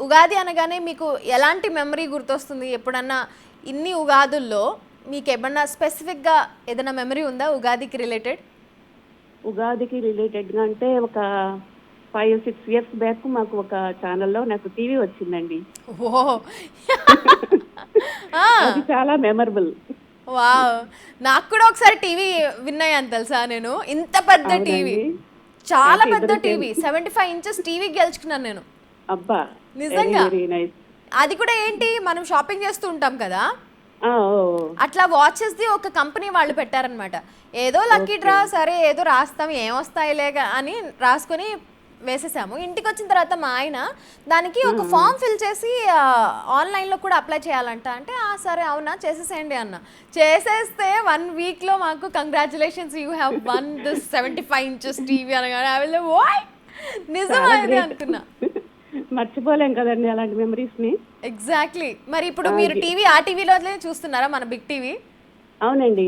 ఉగాది అనగానే మీకు ఎలాంటి మెమరీ గుర్తొస్తుంది? ఎప్పుడన్నా ఇన్ని ఉగాదుల్లో మీకేమన్నా స్పెసిఫిక్‌గా ఏదైనా మెమరీ ఉందా ఉగాదికి రిలేటెడ్? ఉగాదికి రిలేటెడ్‌గా అంటే ఒక 5, 6 ఇయర్స్ బ్యాక్ మాకు ఒక ఛానెల్‌లో నాకు టీవీ వచ్చిందండి. ఓహ్! ఆ! అది చాలా మెమరబుల్. వావ్! నాకు కూడా ఒకసారి టీవీ విన్ అయ్యాను తెలుసా నేను. ఇంత పెద్ద టీవీ. అవునండి. చాలా అయితే పెద్ద ఇద్దరం సేమ్. టీవీ. 75 ఇంచెస్ టీవీ గెలుచుకున్నాను నేను. అబ్బా! వెరీ నిజంగా. Very nice. అది కూడా ఏంటి మనం షాపింగ్ చేస్తూ ఉంటాం కదా! ఆ! ఓహ్! అట్లా వాచెస్‌ది ఒక కంపెనీ వాళ్ళు పెట్టారనమాట. ఏదో లక్కీ ఓకే. డ్రా సరే ఏదో రాస్తాం ఏమొస్తాయిలే అని రాసుకొని వేసేసాము. ఇంటికొచ్చిన తర్వాత మా ఆయన దానికి ఆ! ఒక ఆ! ఫార్మ్ ఫిల్ చేసి ఆన్‌లైన్‌లో కూడా అప్లై చేయాలంట. అంటే సరే అవునా చేసేసేయండి అన్న. చేసేస్తే 1 వీక్‌లో మాకు congratulations you have one this 75 inches TV అనగానే ఐ విల్ లైక్ వాట్! నిజమా చాలా ఇది గ్రేట్. అనుకున్నా. మర్చిపోలేం కదండీ అలాంటి మెమరీస్‌ని. ఎగ్జాక్ట్‌లీ. మరి ఇప్పుడు ఆ! మీరు టీవీ ఆ టీవీలోనే చూస్తున్నారా మన బిగ్ టీవీ? అవునండి.